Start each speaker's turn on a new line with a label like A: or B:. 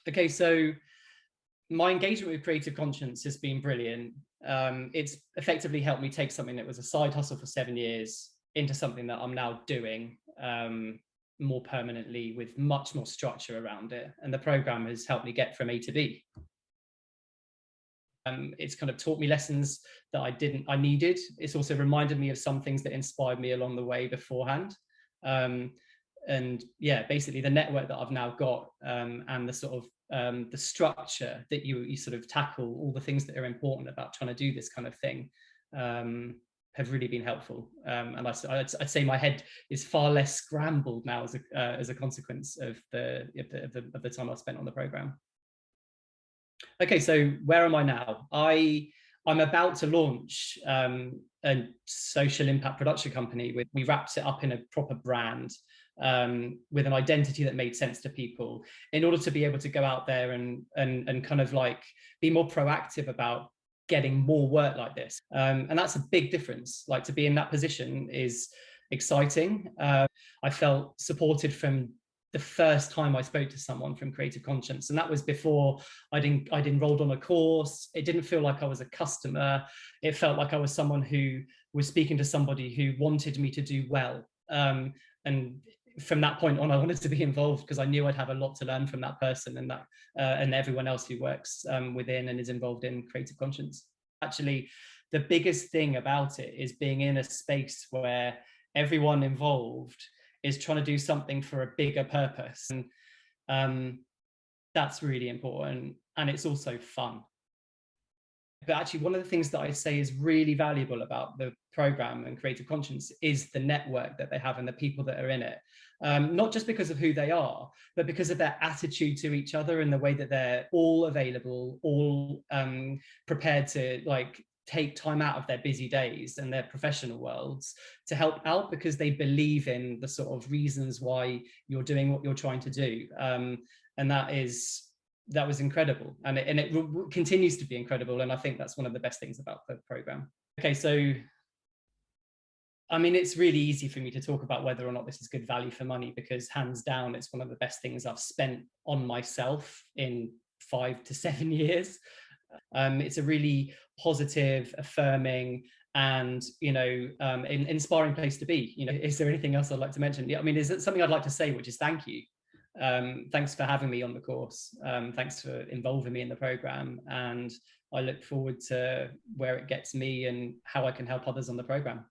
A: Okay, so my engagement with creative conscience has been brilliant. It's effectively helped me take something that was a side hustle for 7 years into something that I'm now doing more permanently with much more structure around it. And the program has helped me get from A to B. It's kind of taught me lessons that I needed. It's also reminded me of some things that inspired me along the way beforehand. And yeah, basically the network that I've now got and the sort of the structure that you sort of tackle all the things that are important about trying to do this kind of thing have really been helpful. And I'd say my head is far less scrambled now as a consequence of the time I've spent on the program. Okay, so where am I now? I'm about to launch a social impact production company. We wrapped it up in a proper brand with an identity that made sense to people in order to be able to go out there and kind of like be more proactive about getting more work like this. And that's a big difference. Like, to be in that position is exciting. I felt supported from the first time I spoke to someone from Creative Conscience, and that was before I'd enrolled on a course. It didn't feel like I was a customer. It felt like I was someone who was speaking to somebody who wanted me to do well. And from that point on, I wanted to be involved because I knew I'd have a lot to learn from that person and and everyone else who works within and is involved in Creative Conscience. Actually, the biggest thing about it is being in a space where everyone involved is trying to do something for a bigger purpose. And that's really important. And it's also fun. But actually, one of the things that I say is really valuable about the program and Creative Conscience is the network that they have and the people that are in it. Not just because of who they are, but because of their attitude to each other and the way that they're all available, all prepared to like take time out of their busy days and their professional worlds to help out because they believe in the sort of reasons why you're doing what you're trying to do. And that was incredible, and it continues to be incredible, and I think that's one of the best things about the program. Okay, so I mean, it's really easy for me to talk about whether or not this is good value for money because hands down it's one of the best things I've spent on myself in 5 to 7 years. It's a really positive, affirming, and inspiring place to be. Is there anything else I'd like to mention? Yeah, I mean, is it something I'd like to say, which is thank you. Thanks for having me on the course. Thanks for involving me in the program, and I look forward to where it gets me and how I can help others on the program.